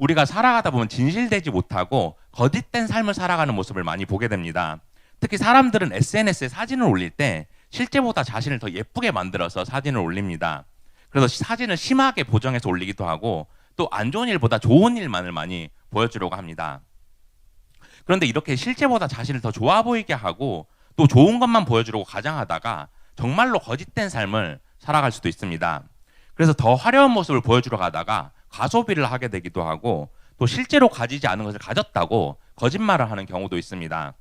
우리가 살아가다 보면 진실되지 못하고 거짓된 삶을 살아가는 모습을 많이 보게 됩니다. 특히 사람들은 SNS에 사진을 올릴 때 실제보다 자신을 더 예쁘게 만들어서 사진을 올립니다. 그래서 사진을 심하게 보정해서 올리기도 하고 또 안 좋은 일보다 좋은 일만을 많이 보여주려고 합니다. 그런데 이렇게 실제보다 자신을 더 좋아 보이게 하고 또 좋은 것만 보여주려고 가장하다가 정말로 거짓된 삶을 살아갈 수도 있습니다. 그래서 더 화려한 모습을 보여주러 가다가 과소비를 하게 되기도 하고 또 실제로 가지지 않은 것을 가졌다고 거짓말을 하는 경우도 있습니다.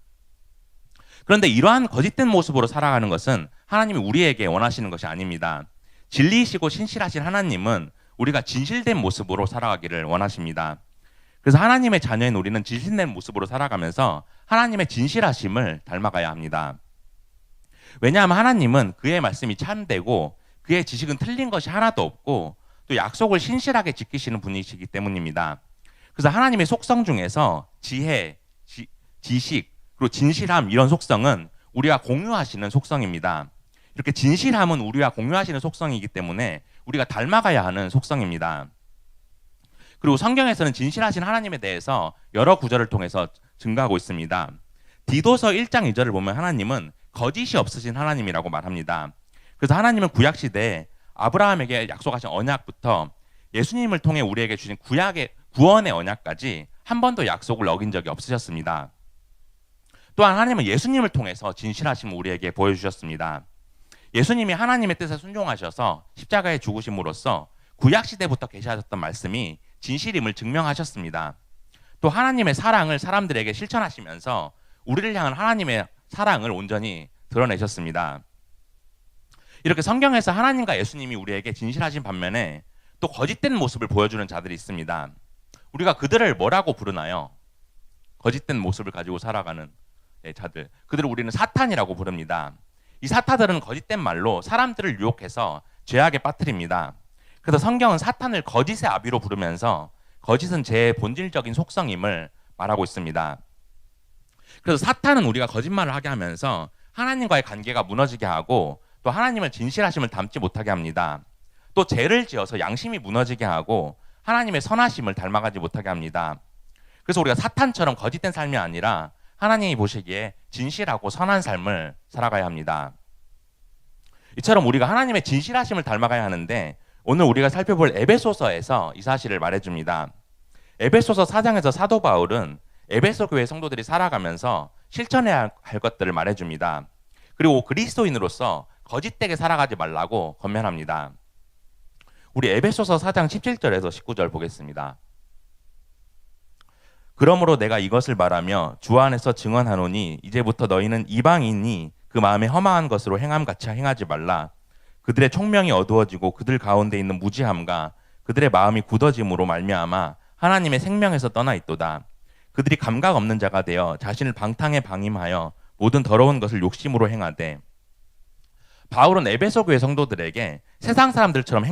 그런데 이러한 거짓된 모습으로 살아가는 것은 하나님이 우리에게 원하시는 것이 아닙니다. 진리이시고 신실하신 하나님은 우리가 진실된 모습으로 살아가기를 원하십니다. 그래서 하나님의 자녀인 우리는 진실된 모습으로 살아가면서 하나님의 진실하심을 닮아가야 합니다. 왜냐하면 하나님은 그의 말씀이 참되고 그의 지식은 틀린 것이 하나도 없고 또 약속을 신실하게 지키시는 분이시기 때문입니다. 그래서 하나님의 속성 중에서 지혜, 지식, 그리고 진실함 이런 속성은 우리가 공유하시는 속성입니다. 이렇게 진실함은 우리와 공유하시는 속성이기 때문에 우리가 닮아가야 하는 속성입니다. 그리고 성경에서는 진실하신 하나님에 대해서 여러 구절을 통해서 증거하고 있습니다. 디도서 1장 2절을 보면 하나님은 거짓이 없으신 하나님이라고 말합니다. 그래서 하나님은 구약시대에 아브라함에게 약속하신 언약부터 예수님을 통해 우리에게 주신 구원의 언약까지 한 번도 약속을 어긴 적이 없으셨습니다. 또한 하나님은 예수님을 통해서 진실하심을 우리에게 보여주셨습니다. 예수님이 하나님의 뜻에 순종하셔서 십자가에 죽으심으로써 구약시대부터 계시하셨던 말씀이 진실임을 증명하셨습니다. 또 하나님의 사랑을 사람들에게 실천하시면서 우리를 향한 하나님의 사랑을 온전히 드러내셨습니다. 이렇게 성경에서 하나님과 예수님이 우리에게 진실하신 반면에 또 거짓된 모습을 보여주는 자들이 있습니다. 우리가 그들을 뭐라고 부르나요? 거짓된 모습을 가지고 살아가는 자들. 그들을 우리는 사탄이라고 부릅니다. 이 사탄들은 거짓된 말로 사람들을 유혹해서 죄악에 빠뜨립니다. 그래서 성경은 사탄을 거짓의 아비로 부르면서 거짓은 죄의 본질적인 속성임을 말하고 있습니다. 그래서 사탄은 우리가 거짓말을 하게 하면서 하나님과의 관계가 무너지게 하고 또 하나님을 진실하심을 닮지 못하게 합니다. 또 죄를 지어서 양심이 무너지게 하고 하나님의 선하심을 닮아가지 못하게 합니다. 그래서 우리가 사탄처럼 거짓된 삶이 아니라 하나님이 보시기에 진실하고 선한 삶을 살아가야 합니다. 이처럼 우리가 하나님의 진실하심을 닮아가야 하는데 오늘 우리가 살펴볼 에베소서에서 이 사실을 말해줍니다. 에베소서 4장에서 사도 바울은 에베소 교회 성도들이 살아가면서 실천해야 할 것들을 말해줍니다. 그리고 그리스도인으로서 거짓되게 살아가지 말라고 권면합니다. 우리 에베소서 4장 17절에서 19절 보겠습니다. 그러므로 내가 이것을 말하며 주 안에서 증언하노니 이제부터 너희는 이방인이 그 마음에 허망한 것으로 행함같이 행하지 말라. 그들의 총명이 어두워지고 그들 가운데 있는 무지함과 그들의 마음이 굳어짐으로 말미암아 하나님의 생명에서 떠나 있도다. 그들이 감각 없는 자가 되어 자신을 방탕에 방임하여 모든 더러운 것을 욕심으로 행하되. 바울은 에베소 교회 성도들에게 세상 사람들처럼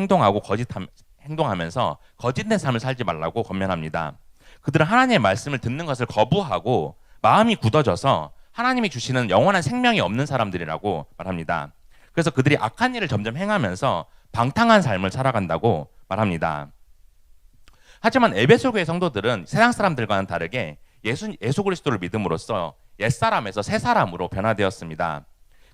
행동하면서 거짓된 삶을 살지 말라고 권면합니다. 그들은 하나님의 말씀을 듣는 것을 거부하고 마음이 굳어져서 하나님이 주시는 영원한 생명이 없는 사람들이라고 말합니다. 그래서 그들이 악한 일을 점점 행하면서 방탕한 삶을 살아간다고 말합니다. 하지만 에베소 교회 성도들은 세상 사람들과는 다르게 예수 그리스도를 믿음으로써 옛사람에서 새 사람으로 변화되었습니다.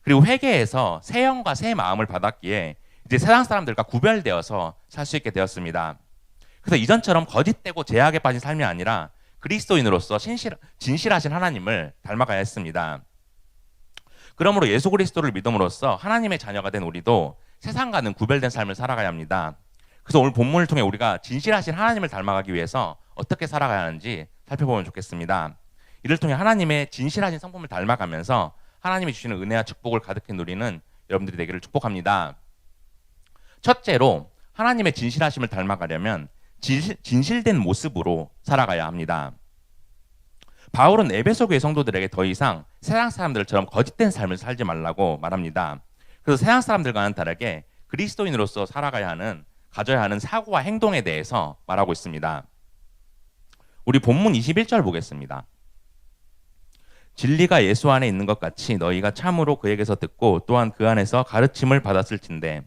그리고 회개해서 새 영과 새 마음을 받았기에 이제 세상 사람들과 구별되어서 살 수 있게 되었습니다. 그래서 이전처럼 거짓되고 죄악에 빠진 삶이 아니라 그리스도인으로서 진실하신 하나님을 닮아가야 했습니다. 그러므로 예수 그리스도를 믿음으로써 하나님의 자녀가 된 우리도 세상과는 구별된 삶을 살아가야 합니다. 그래서 오늘 본문을 통해 우리가 진실하신 하나님을 닮아가기 위해서 어떻게 살아가야 하는지 살펴보면 좋겠습니다. 이를 통해 하나님의 진실하신 성품을 닮아가면서 하나님이 주시는 은혜와 축복을 가득히 누리는 여러분들이 되기를 축복합니다. 첫째로 하나님의 진실하심을 닮아가려면 진실된 모습으로 살아가야 합니다. 바울은 에베소 교회 성도들에게 더 이상 세상 사람들처럼 거짓된 삶을 살지 말라고 말합니다. 그래서 세상 사람들과는 다르게 그리스도인으로서 가져야 하는 사고와 행동에 대해서 말하고 있습니다. 우리 본문 21절 보겠습니다. 진리가 예수 안에 있는 것 같이 너희가 참으로 그에게서 듣고 또한 그 안에서 가르침을 받았을진데.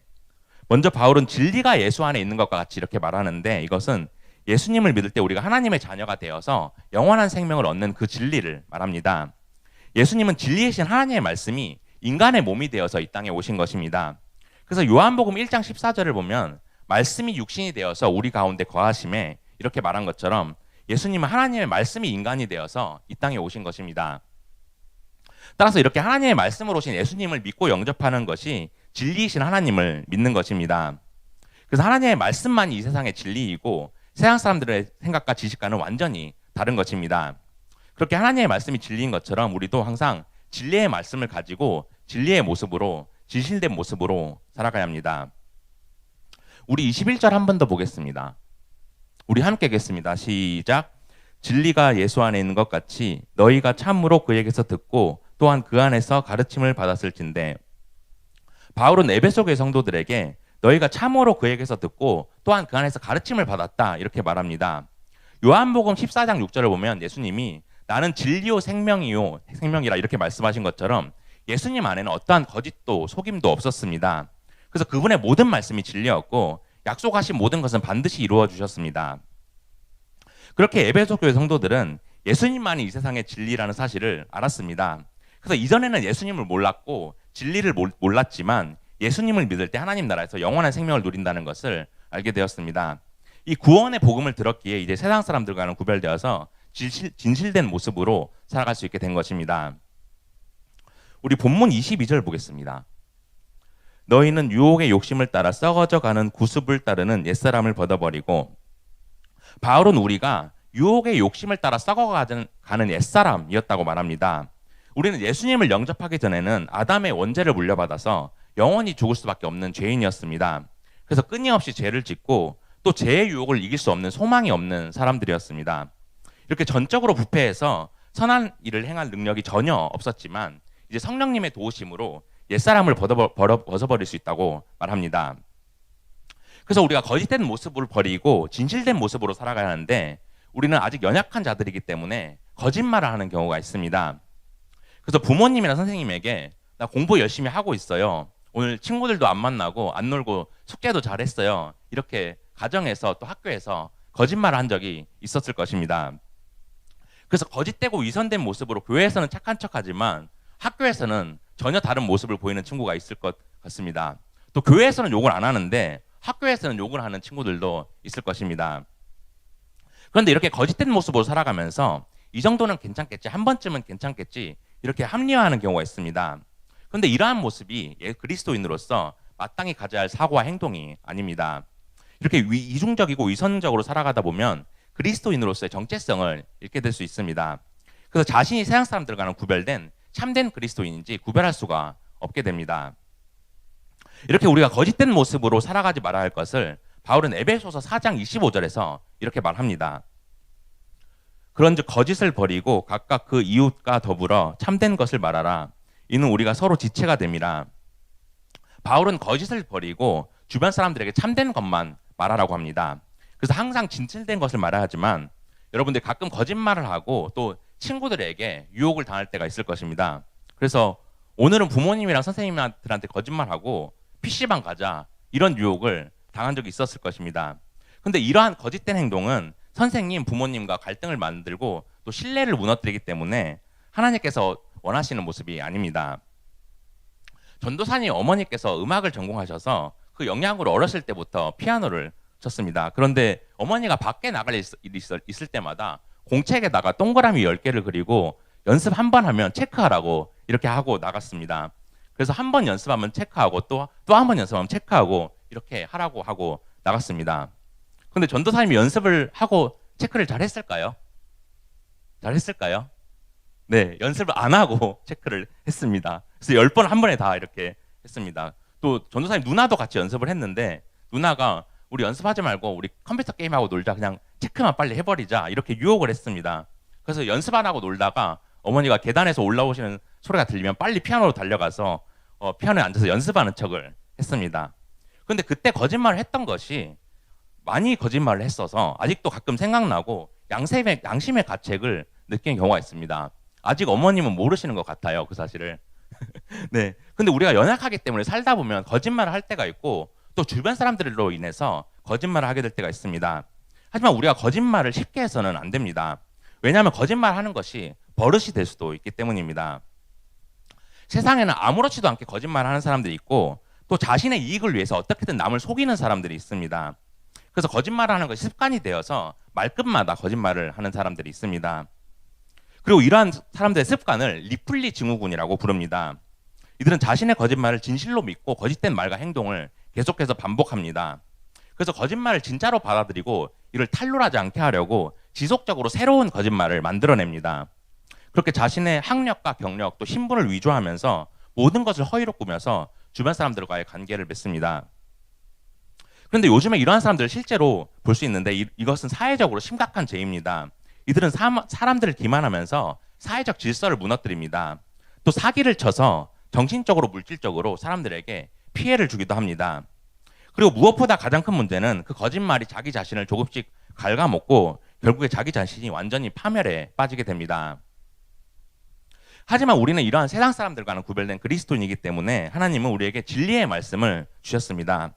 먼저 바울은 진리가 예수 안에 있는 것과 같이 이렇게 말하는데 이것은 예수님을 믿을 때 우리가 하나님의 자녀가 되어서 영원한 생명을 얻는 그 진리를 말합니다. 예수님은 진리이신 하나님의 말씀이 인간의 몸이 되어서 이 땅에 오신 것입니다. 그래서 요한복음 1장 14절을 보면 말씀이 육신이 되어서 우리 가운데 거하심에 이렇게 말한 것처럼 예수님은 하나님의 말씀이 인간이 되어서 이 땅에 오신 것입니다. 따라서 이렇게 하나님의 말씀으로 오신 예수님을 믿고 영접하는 것이 진리이신 하나님을 믿는 것입니다. 그래서 하나님의 말씀만이 이 세상의 진리이고 세상 사람들의 생각과 지식과는 완전히 다른 것입니다. 그렇게 하나님의 말씀이 진리인 것처럼 우리도 항상 진리의 말씀을 가지고 진리의 모습으로 진실된 모습으로 살아가야 합니다. 우리 21절 한 번 더 보겠습니다. 우리 함께 읽겠습니다. 시작. 진리가 예수 안에 있는 것 같이 너희가 참으로 그에게서 듣고 또한 그 안에서 가르침을 받았을진데, 바울은 에베소 교회 성도들에게 너희가 참으로 그에게서 듣고 또한 그 안에서 가르침을 받았다 이렇게 말합니다. 요한복음 14장 6절을 보면 예수님이 나는 진리요 생명이요 생명이라 이렇게 말씀하신 것처럼 예수님 안에는 어떠한 거짓도 속임도 없었습니다. 그래서 그분의 모든 말씀이 진리였고 약속하신 모든 것은 반드시 이루어 주셨습니다. 그렇게 에베소 교회 성도들은 예수님만이 이 세상의 진리라는 사실을 알았습니다. 그래서 이전에는 예수님을 몰랐고 진리를 몰랐지만 예수님을 믿을 때 하나님 나라에서 영원한 생명을 누린다는 것을 알게 되었습니다. 이 구원의 복음을 들었기에 이제 세상 사람들과는 구별되어서 진실된 모습으로 살아갈 수 있게 된 것입니다. 우리 본문 22절 보겠습니다. 너희는 유혹의 욕심을 따라 썩어져 가는 구습을 따르는 옛사람을 벗어버리고, 바울은 우리가 유혹의 욕심을 따라 썩어가는 옛사람이었다고 말합니다. 우리는 예수님을 영접하기 전에는 아담의 원죄를 물려받아서 영원히 죽을 수밖에 없는 죄인이었습니다. 그래서 끊임없이 죄를 짓고 또 죄의 유혹을 이길 수 없는 소망이 없는 사람들이었습니다. 이렇게 전적으로 부패해서 선한 일을 행할 능력이 전혀 없었지만 이제 성령님의 도우심으로 옛사람을 벗어버릴 수 있다고 말합니다. 그래서 우리가 거짓된 모습을 버리고 진실된 모습으로 살아가야 하는데 우리는 아직 연약한 자들이기 때문에 거짓말을 하는 경우가 있습니다. 그래서 부모님이나 선생님에게 나 공부 열심히 하고 있어요. 오늘 친구들도 안 만나고 안 놀고 숙제도 잘했어요. 이렇게 가정에서 또 학교에서 거짓말을 한 적이 있었을 것입니다. 그래서 거짓되고 위선된 모습으로 교회에서는 착한 척하지만 학교에서는 전혀 다른 모습을 보이는 친구가 있을 것 같습니다. 또 교회에서는 욕을 안 하는데 학교에서는 욕을 하는 친구들도 있을 것입니다. 그런데 이렇게 거짓된 모습으로 살아가면서 이 정도는 괜찮겠지, 한 번쯤은 괜찮겠지 이렇게 합리화하는 경우가 있습니다. 그런데 이러한 모습이 그리스도인으로서 마땅히 가져야 할 사고와 행동이 아닙니다. 이렇게 이중적이고 위선적으로 살아가다 보면 그리스도인으로서의 정체성을 잃게 될 수 있습니다. 그래서 자신이 세상 사람들과는 구별된 참된 그리스도인인지 구별할 수가 없게 됩니다. 이렇게 우리가 거짓된 모습으로 살아가지 말아야 할 것을 바울은 에베소서 4장 25절에서 이렇게 말합니다. 그런즉 거짓을 버리고 각각 그 이웃과 더불어 참된 것을 말하라. 이는 우리가 서로 지체가 됨이라. 바울은 거짓을 버리고 주변 사람들에게 참된 것만 말하라고 합니다. 그래서 항상 진실된 것을 말해야 하지만 여러분들 가끔 거짓말을 하고 또 친구들에게 유혹을 당할 때가 있을 것입니다. 그래서 오늘은 부모님이랑 선생님들한테 거짓말하고 PC방 가자 이런 유혹을 당한 적이 있었을 것입니다. 그런데 이러한 거짓된 행동은 선생님, 부모님과 갈등을 만들고 또 신뢰를 무너뜨리기 때문에 하나님께서 원하시는 모습이 아닙니다. 전도사님 어머니께서 음악을 전공하셔서 그 영향으로 어렸을 때부터 피아노를 쳤습니다. 그런데 어머니가 밖에 나갈 일이 있을 때마다 공책에다가 동그라미 10개를 그리고 연습 한 번 하면 체크하라고 이렇게 하고 나갔습니다. 그래서 한 번 연습하면 체크하고 또 한 번 연습하면 체크하고 이렇게 하라고 하고 나갔습니다. 그런데 전도사님이 연습을 하고 체크를 잘 했을까요? 잘 했을까요? 네, 연습을 안 하고 체크를 했습니다. 그래서 10번 한 번에 다 이렇게 했습니다. 또 전도사님 누나도 같이 연습을 했는데 누나가 우리 연습하지 말고 우리 컴퓨터 게임하고 놀자, 그냥 체크만 빨리 해버리자 이렇게 유혹을 했습니다. 그래서 연습 안 하고 놀다가 어머니가 계단에서 올라오시는 소리가 들리면 빨리 피아노로 달려가서 피아노에 앉아서 연습하는 척을 했습니다. 그런데 그때 거짓말을 했던 것이 많이 거짓말을 했어서 아직도 가끔 생각나고 양심의 가책을 느끼는 경우가 있습니다. 아직 어머님은 모르시는 것 같아요, 그 사실을. 네. 근데 우리가 연약하기 때문에 살다 보면 거짓말을 할 때가 있고 또 주변 사람들로 인해서 거짓말을 하게 될 때가 있습니다. 하지만 우리가 거짓말을 쉽게 해서는 안 됩니다. 왜냐하면 거짓말하는 것이 버릇이 될 수도 있기 때문입니다. 세상에는 아무렇지도 않게 거짓말하는 사람들이 있고 또 자신의 이익을 위해서 어떻게든 남을 속이는 사람들이 있습니다. 그래서 거짓말하는 것이 습관이 되어서 말끝마다 거짓말을 하는 사람들이 있습니다. 그리고 이러한 사람들의 습관을 리플리 증후군이라고 부릅니다. 이들은 자신의 거짓말을 진실로 믿고 거짓된 말과 행동을 계속해서 반복합니다. 그래서 거짓말을 진짜로 받아들이고 이를 탄로하지 않게 하려고 지속적으로 새로운 거짓말을 만들어냅니다. 그렇게 자신의 학력과 경력 또 신분을 위조하면서 모든 것을 허위로 꾸며서 주변 사람들과의 관계를 맺습니다. 그런데 요즘에 이러한 사람들을 실제로 볼 수 있는데 이것은 사회적으로 심각한 죄입니다. 이들은 사람들을 기만하면서 사회적 질서를 무너뜨립니다. 또 사기를 쳐서 정신적으로 물질적으로 사람들에게 피해를 주기도 합니다. 그리고 무엇보다 가장 큰 문제는 그 거짓말이 자기 자신을 조금씩 갉아먹고 결국에 자기 자신이 완전히 파멸에 빠지게 됩니다. 하지만 우리는 이러한 세상 사람들과는 구별된 그리스도인이기 때문에 하나님은 우리에게 진리의 말씀을 주셨습니다.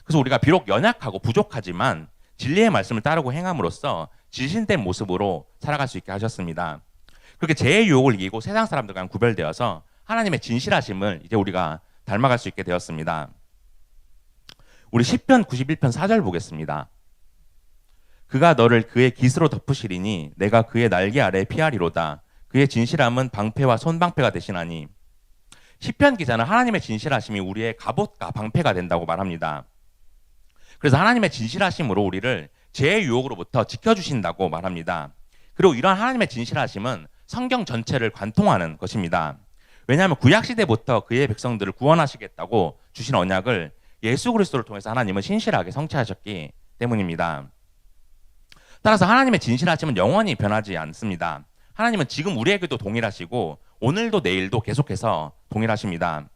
그래서 우리가 비록 연약하고 부족하지만 진리의 말씀을 따르고 행함으로써 진실된 모습으로 살아갈 수 있게 하셨습니다. 그렇게 죄의 유혹을 이기고 세상 사람들과는 구별되어서 하나님의 진실하심을 이제 우리가 닮아갈 수 있게 되었습니다. 우리 시편 91편 4절 보겠습니다. 그가 너를 그의 깃으로 덮으시리니 내가 그의 날개 아래 피하리로다. 그의 진실함은 방패와 손방패가 되시나니. 시편 기자는 하나님의 진실하심이 우리의 갑옷과 방패가 된다고 말합니다. 그래서 하나님의 진실하심으로 우리를 죄의 유혹으로부터 지켜주신다고 말합니다. 그리고 이러한 하나님의 진실하심은 성경 전체를 관통하는 것입니다. 왜냐하면 구약시대부터 그의 백성들을 구원하시겠다고 주신 언약을 예수 그리스도를 통해서 하나님은 신실하게 성취하셨기 때문입니다. 따라서 하나님의 진실하심은 영원히 변하지 않습니다. 하나님은 지금 우리에게도 동일하시고 오늘도 내일도 계속해서 동일하십니다.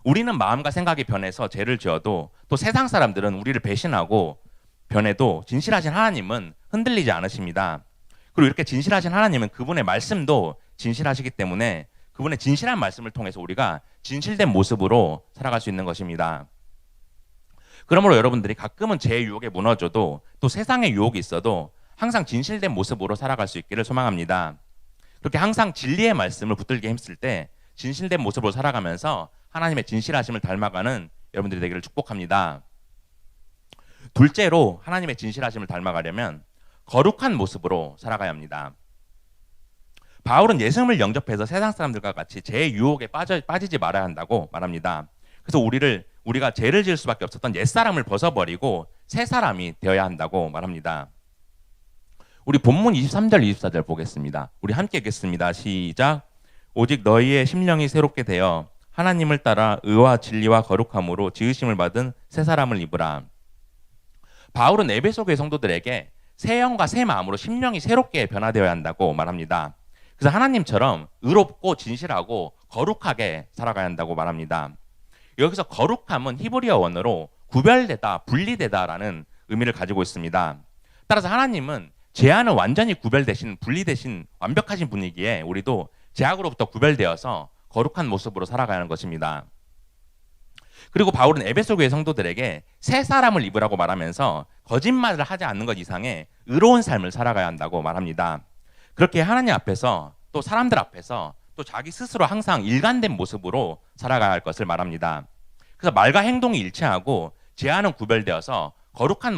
우리는 마음과 생각이 변해서 죄를 지어도 또 세상 사람들은 우리를 배신하고 변해도 진실하신 하나님은 흔들리지 않으십니다. 그리고 이렇게 진실하신 하나님은 그분의 말씀도 진실하시기 때문에 그분의 진실한 말씀을 통해서 우리가 진실된 모습으로 살아갈 수 있는 것입니다. 그러므로 여러분들이 가끔은 죄의 유혹에 무너져도 또 세상의 유혹이 있어도 항상 진실된 모습으로 살아갈 수 있기를 소망합니다. 그렇게 항상 진리의 말씀을 붙들게 힘쓸 때 진실된 모습으로 살아가면서 하나님의 진실하심을 닮아가는 여러분들이 되기를 축복합니다. 둘째로 하나님의 진실하심을 닮아가려면 거룩한 모습으로 살아가야 합니다. 바울은 예수님을 영접해서 세상 사람들과 같이 죄의 유혹에 빠지지 말아야 한다고 말합니다. 그래서 우리가 죄를 지을 수밖에 없었던 옛사람을 벗어버리고 새 사람이 되어야 한다고 말합니다. 우리 본문 23절 24절 보겠습니다. 우리 함께 읽겠습니다. 시작. 오직 너희의 심령이 새롭게 되어 하나님을 따라 의와 진리와 거룩함으로 지으심을 받은 새 사람을 입으라. 바울은 에베소 교회 성도들에게 새 영과 새 마음으로 심령이 새롭게 변화되어야 한다고 말합니다. 그래서 하나님처럼 의롭고 진실하고 거룩하게 살아가야 한다고 말합니다. 여기서 거룩함은 히브리어 원어로 구별되다, 분리되다라는 의미를 가지고 있습니다. 따라서 하나님은 죄와는 완전히 구별되신, 분리되신 완벽하신 분이기에 우리도 죄악으로부터 구별되어서 거룩한 모습으로 살아가야 하는 것입니다. 그리고 바울은 에베소 교회 성도들에게 새 사람을 입으라고 말하면서 거짓말을 하지 않는 것 이상의 의로운 삶을 살아가야 한다고 말합니다. 그렇게 하나님 앞에서 또 사람들 앞에서 또 자기 스스로 항상 일관된 모습으로 살아가야 할 것을 말합니다. 그래서 말과 행동이 일치하고 죄와는 구별되어서 거룩한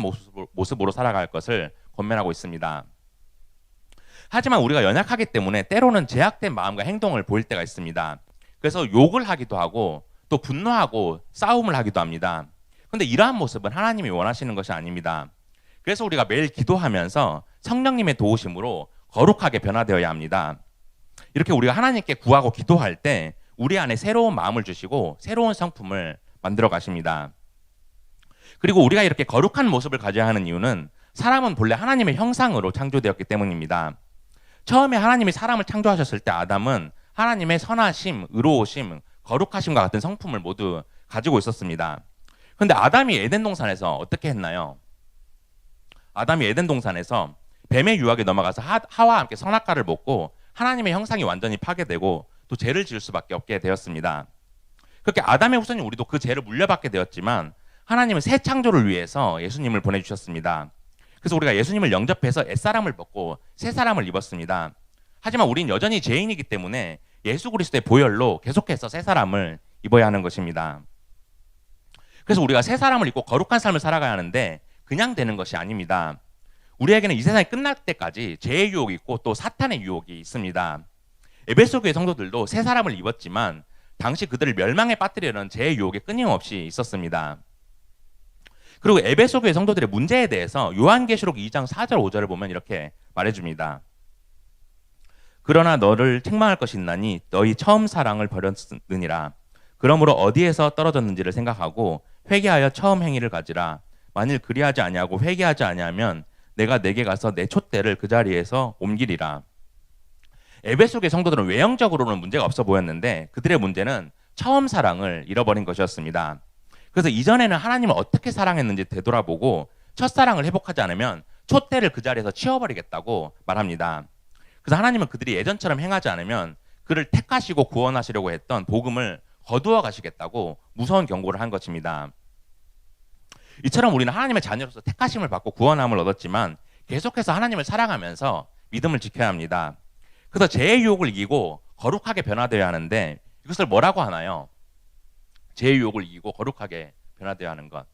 모습으로 살아갈 것을 권면하고 있습니다. 하지만 우리가 연약하기 때문에 때로는 제약된 마음과 행동을 보일 때가 있습니다. 그래서 욕을 하기도 하고 또 분노하고 싸움을 하기도 합니다. 그런데 이러한 모습은 하나님이 원하시는 것이 아닙니다. 그래서 우리가 매일 기도하면서 성령님의 도우심으로 거룩하게 변화되어야 합니다. 이렇게 우리가 하나님께 구하고 기도할 때 우리 안에 새로운 마음을 주시고 새로운 성품을 만들어 가십니다. 그리고 우리가 이렇게 거룩한 모습을 가져야 하는 이유는 사람은 본래 하나님의 형상으로 창조되었기 때문입니다. 처음에 하나님이 사람을 창조하셨을 때 아담은 하나님의 선하심, 의로우심, 거룩하심과 같은 성품을 모두 가지고 있었습니다. 그런데 아담이 에덴 동산에서 어떻게 했나요? 아담이 에덴 동산에서 뱀의 유혹에 넘어가서 하와와 함께 선악과를 먹고 하나님의 형상이 완전히 파괴되고 또 죄를 지을 수밖에 없게 되었습니다. 그렇게 아담의 후손인 우리도 그 죄를 물려받게 되었지만 하나님은 새 창조를 위해서 예수님을 보내주셨습니다. 그래서 그래서 우리가 예수님을 영접해서 옛사람을 벗고 새사람을 입었습니다. 하지만 우린 여전히 죄인이기 때문에 예수 그리스도의 보혈로 계속해서 새사람을 입어야 하는 것입니다. 그래서 우리가 새사람을 입고 거룩한 삶을 살아가야 하는데 그냥 되는 것이 아닙니다. 우리에게는 이 세상이 끝날 때까지 죄의 유혹이 있고 또 사탄의 유혹이 있습니다. 에베소 교회 성도들도 새사람을 입었지만 당시 그들을 멸망에 빠뜨리려는 죄의 유혹이 끊임없이 있었습니다. 그리고 에베소 교회 성도들의 문제에 대해서 요한계시록 2장 4절 5절을 보면 이렇게 말해줍니다. 그러나 너를 책망할 것이 있나니 너희 처음 사랑을 버렸느니라. 그러므로 어디에서 떨어졌는지를 생각하고 회개하여 처음 행위를 가지라. 만일 그리하지 아니하고 회개하지 아니하면 내가 내게 가서 내 촛대를 그 자리에서 옮기리라. 에베소 교회 성도들은 외형적으로는 문제가 없어 보였는데 그들의 문제는 처음 사랑을 잃어버린 것이었습니다. 그래서 이전에는 하나님을 어떻게 사랑했는지 되돌아보고 첫사랑을 회복하지 않으면 촛대를 그 자리에서 치워버리겠다고 말합니다. 그래서 하나님은 그들이 예전처럼 행하지 않으면 그를 택하시고 구원하시려고 했던 복음을 거두어 가시겠다고 무서운 경고를 한 것입니다. 이처럼 우리는 하나님의 자녀로서 택하심을 받고 구원함을 얻었지만 계속해서 하나님을 사랑하면서 믿음을 지켜야 합니다. 그래서 죄의 유혹을 이기고 거룩하게 변화되어야 하는데 이것을 뭐라고 하나요? 죄의 유혹을 이기고 거룩하게 변화되어야 하는 것.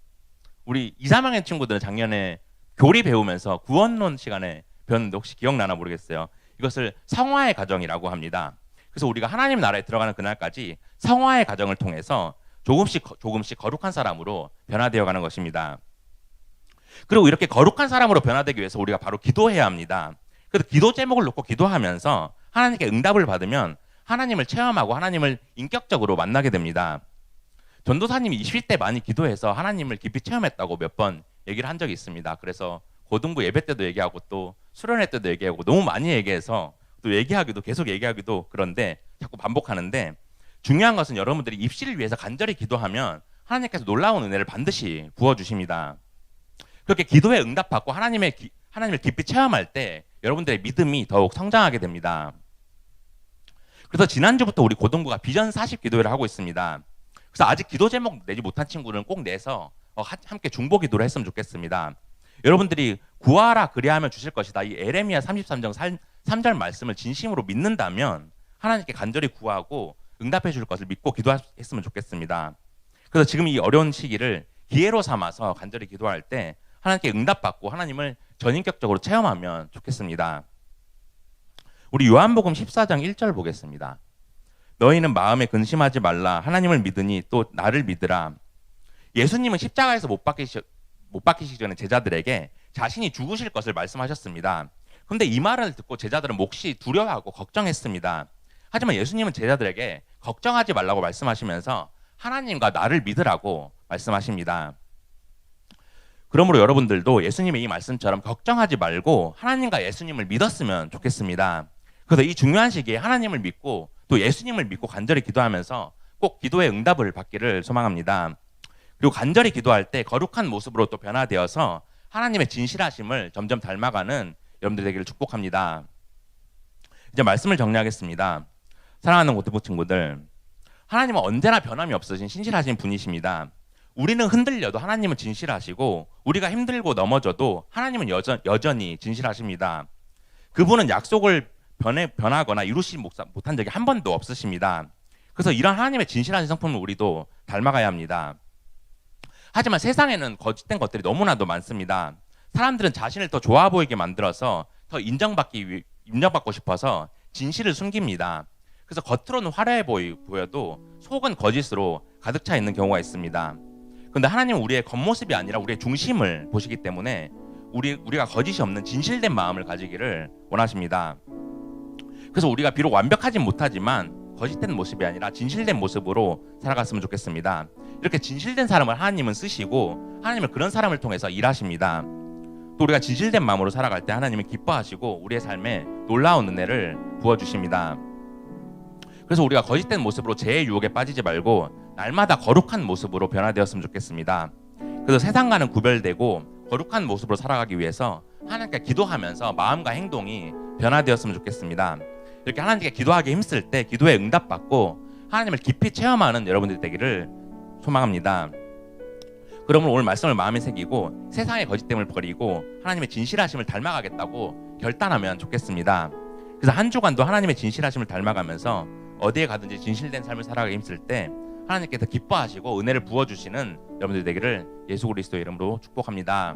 우리 2, 3학년 친구들은 작년에 교리 배우면서 구원론 시간에 배웠는데 혹시 기억나나 모르겠어요. 이것을 성화의 과정이라고 합니다. 그래서 우리가 하나님 나라에 들어가는 그날까지 성화의 과정을 통해서 조금씩 거룩한 사람으로 변화되어 가는 것입니다. 그리고 이렇게 거룩한 사람으로 변화되기 위해서 우리가 바로 기도해야 합니다. 그래서 기도 제목을 놓고 기도하면서 하나님께 응답을 받으면 하나님을 체험하고 하나님을 인격적으로 만나게 됩니다. 전도사님이 20대 많이 기도해서 하나님을 깊이 체험했다고 몇 번 얘기를 한 적이 있습니다. 그래서 고등부 예배 때도 얘기하고 또 수련회 때도 얘기하고 너무 많이 얘기해서 또 얘기하기도 계속 얘기하기도 그런데 자꾸 반복하는데 중요한 것은 여러분들이 입시를 위해서 간절히 기도하면 하나님께서 놀라운 은혜를 반드시 부어주십니다. 그렇게 기도에 응답받고 하나님을 깊이 체험할 때 여러분들의 믿음이 더욱 성장하게 됩니다. 그래서 지난주부터 우리 고등부가 비전 40 기도회를 하고 있습니다. 그래서 아직 기도 제목 내지 못한 친구는 꼭 내서 함께 중보 기도를 했으면 좋겠습니다. 여러분들이 구하라 그리하면 주실 것이다. 이 에레미야 33장 3절 말씀을 진심으로 믿는다면 하나님께 간절히 구하고 응답해 줄 것을 믿고 기도했으면 좋겠습니다. 그래서 지금 이 어려운 시기를 기회로 삼아서 간절히 기도할 때 하나님께 응답받고 하나님을 전인격적으로 체험하면 좋겠습니다. 우리 요한복음 14장 1절 보겠습니다. 너희는 마음에 근심하지 말라. 하나님을 믿으니 또 나를 믿으라. 예수님은 십자가에서 못 박히시기 전에 제자들에게 자신이 죽으실 것을 말씀하셨습니다. 그런데 이 말을 듣고 제자들은 몹시 두려워하고 걱정했습니다. 하지만 예수님은 제자들에게 걱정하지 말라고 말씀하시면서 하나님과 나를 믿으라고 말씀하십니다. 그러므로 여러분들도 예수님의 이 말씀처럼 걱정하지 말고 하나님과 예수님을 믿었으면 좋겠습니다. 그래서 이 중요한 시기에 하나님을 믿고 또 예수님을 믿고 간절히 기도하면서 꼭 기도의 응답을 받기를 소망합니다. 그리고 간절히 기도할 때 거룩한 모습으로 또 변화되어서 하나님의 진실하심을 점점 닮아가는 여러분들 되기를 축복합니다. 이제 말씀을 정리하겠습니다. 사랑하는 고등부 친구들, 하나님은 언제나 변함이 없으신 신실하신 분이십니다. 우리는 흔들려도 하나님은 진실하시고 우리가 힘들고 넘어져도 하나님은 여전히 진실하십니다. 그분은 약속을 변하거나 이루시지 못한 적이 한 번도 없으십니다. 그래서 이런 하나님의 진실한 성품을 우리도 닮아가야 합니다. 하지만 세상에는 거짓된 것들이 너무나도 많습니다. 사람들은 자신을 더 좋아 보이게 만들어서 더 인정받고 싶어서 진실을 숨깁니다. 그래서 겉으로는 화려해 보여도 속은 거짓으로 가득 차 있는 경우가 있습니다. 그런데 하나님은 우리의 겉모습이 아니라 우리의 중심을 보시기 때문에 우리가 거짓이 없는 진실된 마음을 가지기를 원하십니다. 그래서 우리가 비록 완벽하진 못하지만 거짓된 모습이 아니라 진실된 모습으로 살아갔으면 좋겠습니다. 이렇게 진실된 사람을 하나님은 쓰시고 하나님은 그런 사람을 통해서 일하십니다. 또 우리가 진실된 마음으로 살아갈 때 하나님은 기뻐하시고 우리의 삶에 놀라운 은혜를 부어주십니다. 그래서 우리가 거짓된 모습으로 죄의 유혹에 빠지지 말고 날마다 거룩한 모습으로 변화되었으면 좋겠습니다. 그래서 세상과는 구별되고 거룩한 모습으로 살아가기 위해서 하나님께 기도하면서 마음과 행동이 변화되었으면 좋겠습니다. 이렇게 하나님께 기도하기 힘쓸 때 기도에 응답받고 하나님을 깊이 체험하는 여러분들 되기를 소망합니다. 그러면 오늘 말씀을 마음에 새기고 세상의 거짓됨을 버리고 하나님의 진실하심을 닮아가겠다고 결단하면 좋겠습니다. 그래서 한 주간도 하나님의 진실하심을 닮아가면서 어디에 가든지 진실된 삶을 살아가기 힘쓸 때 하나님께서 기뻐하시고 은혜를 부어주시는 여러분들 되기를 예수 그리스도의 이름으로 축복합니다.